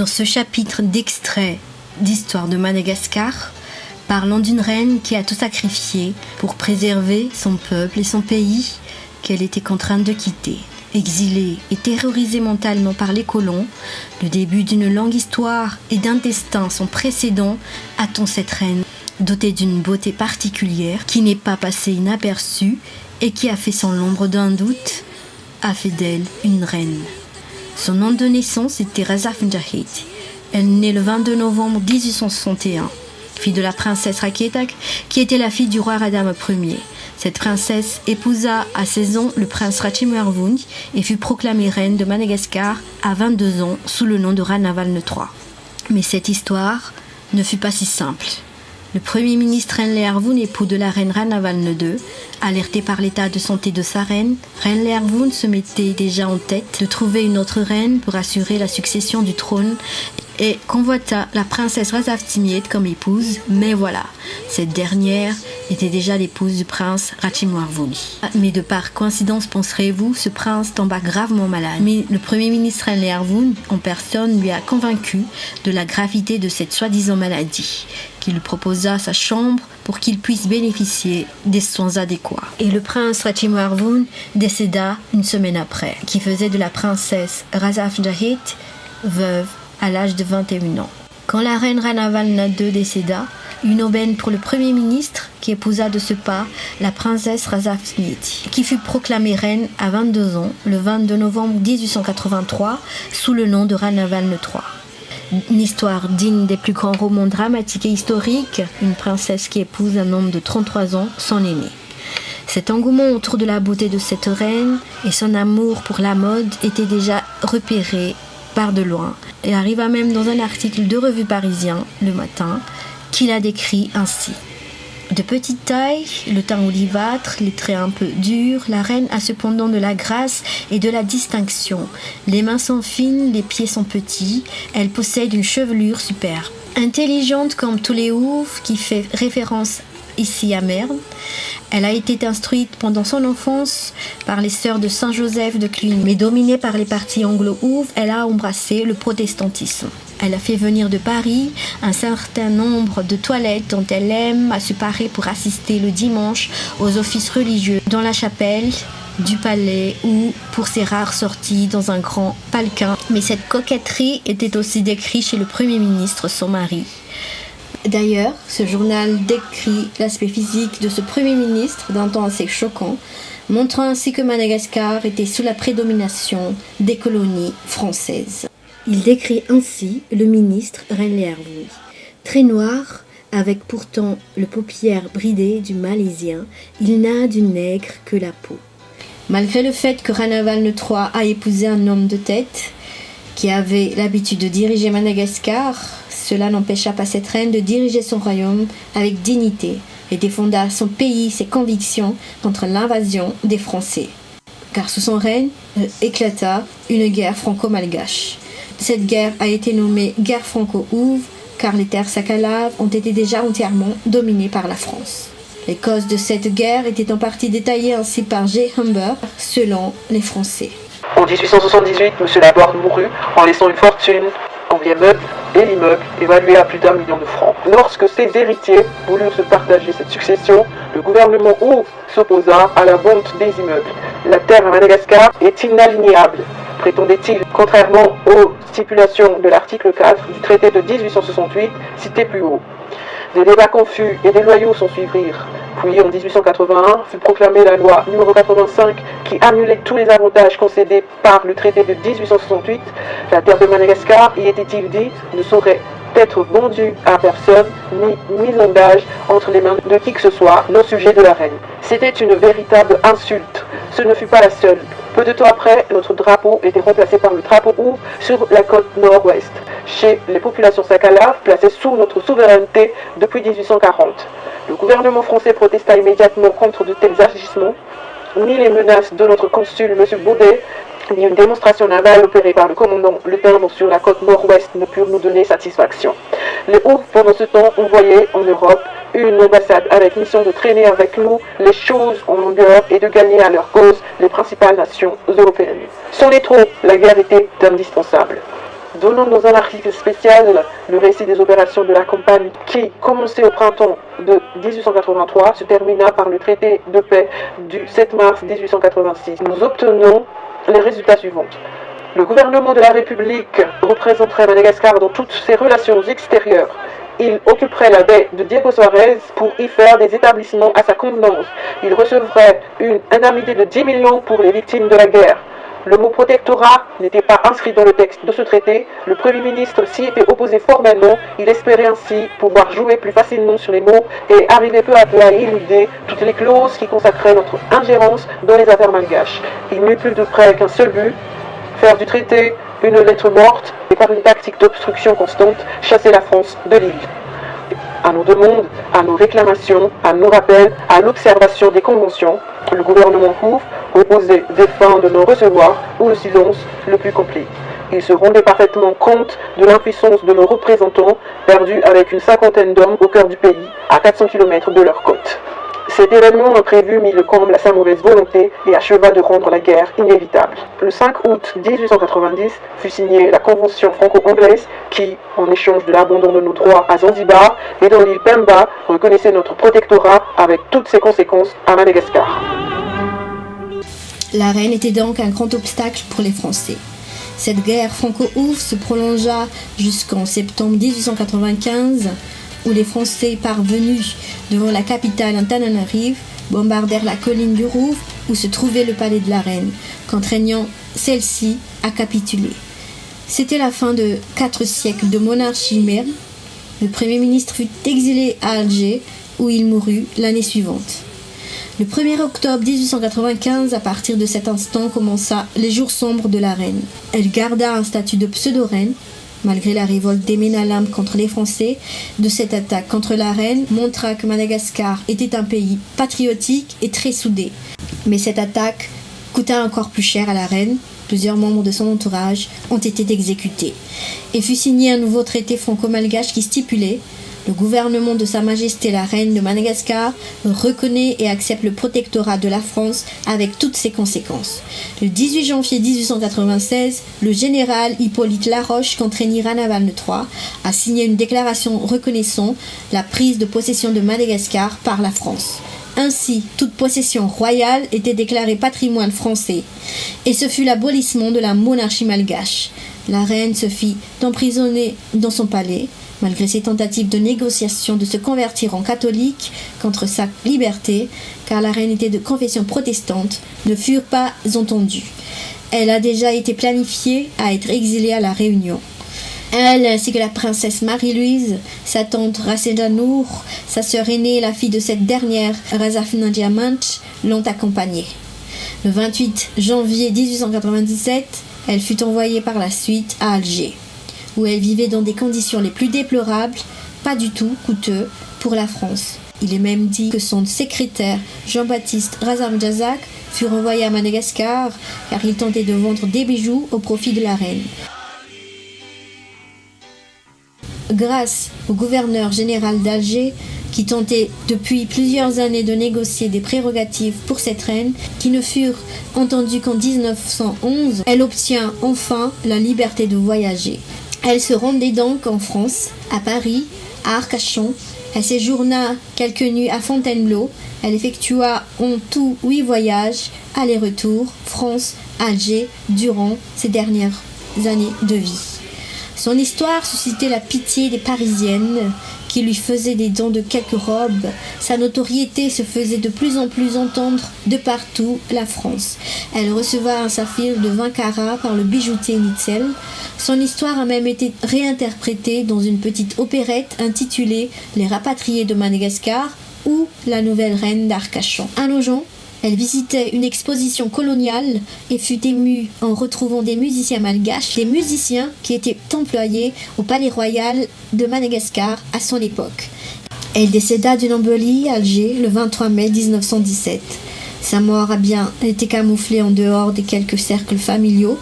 Dans ce chapitre d'extrait d'Histoire de Madagascar, parlons d'une reine qui a tout sacrifié pour préserver son peuple et son pays qu'elle était contrainte de quitter. Exilée et terrorisée mentalement par les colons, le début d'une longue histoire et d'un destin sans précédent attend cette reine, dotée d'une beauté particulière qui n'est pas passée inaperçue et qui a fait sans l'ombre d'un doute, a fait d'elle une reine. Son nom de naissance était Razaf Njahit. Elle naît le 22 novembre 1861, fille de la princesse Raketak, qui était la fille du roi Radama Ier. Cette princesse épousa à 16 ans le prince Rachimwernvund et fut proclamée reine de Madagascar à 22 ans sous le nom de Ranavalne III. Mais cette histoire ne fut pas si simple. Le premier ministre Renleervoun, époux de la reine Ranavalne II, alerté par l'état de santé de sa reine, Renleervoun se mettait déjà en tête de trouver une autre reine pour assurer la succession du trône et convoita la princesse Razavtimiet comme épouse, mais voilà, cette dernière était déjà l'épouse du prince Rachimwernvund. Mais de par coïncidence, penserez-vous, ce prince tomba gravement malade. Mais le premier ministre Renleervoun, en personne, lui a convaincu de la gravité de cette soi-disant maladie, qui lui proposa sa chambre pour qu'il puisse bénéficier des soins adéquats. Et le prince Rachimwernvund décéda une semaine après, qui faisait de la princesse Razaf Njahit veuve à l'âge de 21 ans. Quand la reine Ranavalne II décéda, une aubaine pour le premier ministre qui épousa de ce pas la princesse Razavtimiet, qui fut proclamée reine à 22 ans le 22 novembre 1883 sous le nom de Ranavalne III. Une histoire digne des plus grands romans dramatiques et historiques, une princesse qui épouse un homme de 33 ans, son aîné. Cet engouement autour de la beauté de cette reine et son amour pour la mode était déjà repéré par de loin et arriva même dans un article de revue parisien, Le Matin, qui la décrit ainsi. De petite taille, le teint olivâtre, les traits un peu durs, la reine a cependant de la grâce et de la distinction. Les mains sont fines, les pieds sont petits, elle possède une chevelure superbe. Intelligente comme tous les oufs, qui fait référence ici à Merne, elle a été instruite pendant son enfance par les sœurs de Saint-Joseph de Cluny, mais dominée par les partis anglo-ouves, elle a embrassé le protestantisme. Elle a fait venir de Paris un certain nombre de toilettes dont elle aime à se parer pour assister le dimanche aux offices religieux dans la chapelle du palais ou pour ses rares sorties dans un grand palquin. Mais cette coquetterie était aussi décrite chez le Premier ministre, son mari. D'ailleurs, ce journal décrit l'aspect physique de ce Premier ministre d'un ton assez choquant, montrant ainsi que Madagascar était sous la prédomination des colonies françaises. Il décrit ainsi le ministre Renleervoun, très noir, avec pourtant le paupière bridé du Malaisien, il n'a du nègre que la peau. Malgré le fait que Ranavalne III a épousé un homme de tête, qui avait l'habitude de diriger Madagascar, cela n'empêcha pas cette reine de diriger son royaume avec dignité et défenda son pays, ses convictions contre l'invasion des Français. Car sous son règne éclata une guerre franco-malgache. Cette guerre a été nommée guerre franco-ouve car les terres sakalaves ont été déjà entièrement dominées par la France. Les causes de cette guerre étaient en partie détaillées ainsi par J. Humber selon les Français. En 1878, M. Laborde mourut en laissant une fortune en biens meubles et l'immeuble évalué à plus d'1 million de francs. Lorsque ses héritiers voulurent se partager cette succession, le gouvernement ouve s'opposa à la vente des immeubles. La terre à Madagascar est inalignable, prétendait-il, contrairement aux stipulations de l'article 4 du traité de 1868 cité plus haut. Des débats confus et déloyaux s'en suivirent. Puis en 1881 fut proclamée la loi numéro 85 qui annulait tous les avantages concédés par le traité de 1868. La terre de Madagascar, y était-il dit, ne saurait être vendue à personne ni mise en gage entre les mains de qui que ce soit, non sujet de la reine. C'était une véritable insulte. Ce ne fut pas la seule. Peu de temps après, notre drapeau était remplacé par le drapeau ouve sur la côte nord-ouest, chez les populations sakalaves placées sous notre souveraineté depuis 1840. Le gouvernement français protesta immédiatement contre de tels agissements. Ni les menaces de notre consul, M. Baudet, ni une démonstration navale opérée par le commandant Le Timbre sur la côte nord-ouest ne purent nous donner satisfaction. Les Houves, pendant ce temps, envoyaient en Europe une ambassade avec mission de traîner avec nous les choses en longueur et de gagner à leur cause les principales nations européennes. Sans les troupes, la guerre était indispensable. donnant dans un article spécial le récit des opérations de la campagne qui, commencée au printemps de 1883, se termina par le traité de paix du 7 mars 1886. Nous obtenons les résultats suivants. Le gouvernement de la République représenterait Madagascar dans toutes ses relations extérieures. Il occuperait la baie de Diego Suarez pour y faire des établissements à sa convenance. Il recevrait une indemnité de 10 millions pour les victimes de la guerre. Le mot protectorat n'était pas inscrit dans le texte de ce traité. Le Premier ministre s'y était opposé formellement. Il espérait ainsi pouvoir jouer plus facilement sur les mots et arriver peu à peu à éluder toutes les clauses qui consacraient notre ingérence dans les affaires malgaches. Il n'eut plus de près qu'un seul but, faire du traité une lettre morte et par une tactique d'obstruction constante, chasser la France de l'île. À nos demandes, à nos réclamations, à nos rappels, à l'observation des conventions, le gouvernement Houf opposait des fins de non-recevoir ou le silence le plus complet. Il se rendait parfaitement compte de l'impuissance de nos représentants, perdus avec une cinquantaine d'hommes au cœur du pays, à 400 km de leur côte. Cet événement imprévu mit le comble à sa mauvaise volonté et acheva de rendre la guerre inévitable. Le 5 août 1890 fut signée la convention franco-anglaise qui, en échange de l'abandon de nos droits à Zanzibar et dans l'île Pemba, reconnaissait notre protectorat avec toutes ses conséquences à Madagascar. La reine était donc un grand obstacle pour les Français. Cette guerre franco-ouf se prolongea jusqu'en septembre 1895, où les Français parvenus devant la capitale Antananarive bombardèrent la colline du Rouvre où se trouvait le palais de la reine, contraignant celle-ci à capituler. C'était la fin de 4 siècles de monarchie mère. Le Premier ministre fut exilé à Alger où il mourut l'année suivante. Le 1er octobre 1895, à partir de cet instant, commença les jours sombres de la reine. Elle garda un statut de pseudo-reine, malgré la révolte des Ménalam contre les Français. De cette attaque contre la reine montra que Madagascar était un pays patriotique et très soudé. Mais cette attaque coûta encore plus cher à la reine. Plusieurs membres de son entourage ont été exécutés. Et fut signé un nouveau traité franco-malgache qui stipulait: le gouvernement de Sa Majesté la Reine de Madagascar reconnaît et accepte le protectorat de la France avec toutes ses conséquences. Le 18 janvier 1896, le général Hippolyte Laroche contraignit Ranavalne III à signer une déclaration reconnaissant la prise de possession de Madagascar par la France. Ainsi, toute possession royale était déclarée patrimoine français, et ce fut l'abolissement de la monarchie malgache. La reine se fit emprisonner dans son palais, malgré ses tentatives de négociation de se convertir en catholique contre sa liberté, car la reine était de confession protestante, ne furent pas entendues. Elle a déjà été planifiée à être exilée à La Réunion. Elle, ainsi que la princesse Marie-Louise, sa tante Raseda Nour, sa sœur aînée et la fille de cette dernière, Razafina Diamant, l'ont accompagnée. Le 28 janvier 1897, elle fut envoyée par la suite à Alger, où elle vivait dans des conditions les plus déplorables, pas du tout coûteux pour la France. Il est même dit que son secrétaire, Jean-Baptiste Razamjazak, fut renvoyé à Madagascar car il tentait de vendre des bijoux au profit de la reine. Grâce au gouverneur général d'Alger, qui tentait depuis plusieurs années de négocier des prérogatives pour cette reine, qui ne furent entendues qu'en 1911, elle obtient enfin la liberté de voyager. Elle se rendait donc en France, à Paris, à Arcachon. Elle séjourna quelques nuits à Fontainebleau. Elle effectua en tout 8 voyages, aller-retour, France, Alger, durant ses dernières années de vie. Son histoire suscitait la pitié des Parisiennes qui lui faisaient des dons de quelques robes. Sa notoriété se faisait de plus en plus entendre de partout la France. Elle receva un saphir de 20 carats par le bijoutier Nitzel. Son histoire a même été réinterprétée dans une petite opérette intitulée Les Rapatriés de Madagascar ou La Nouvelle Reine d'Arcachon. À Nogent, elle visitait une exposition coloniale et fut émue en retrouvant des musiciens malgaches, des musiciens qui étaient employés au Palais Royal de Madagascar à son époque. Elle décéda d'une embolie à Alger le 23 mai 1917. Sa mort a bien été camouflée en dehors des quelques cercles familiaux.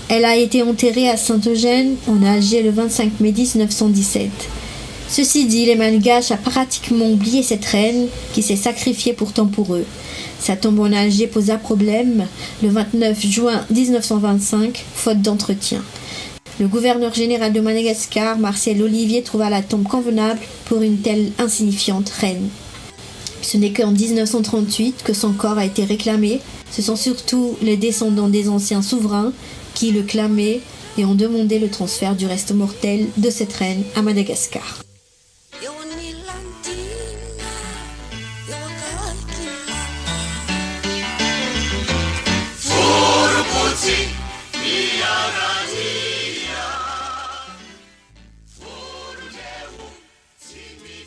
Elle a été enterrée à Saint-Eugène, en Alger, le 25 mai 1917. Ceci dit, les Malgaches ont pratiquement oublié cette reine qui s'est sacrifiée pourtant pour eux. Sa tombe en Alger posa problème le 29 juin 1925, faute d'entretien. Le gouverneur général de Madagascar, Marcel Olivier, trouva la tombe convenable pour une telle insignifiante reine. Ce n'est qu'en 1938 que son corps a été réclamé. Ce sont surtout les descendants des anciens souverains qui le clamaient et ont demandé le transfert du reste mortel de cette reine à Madagascar.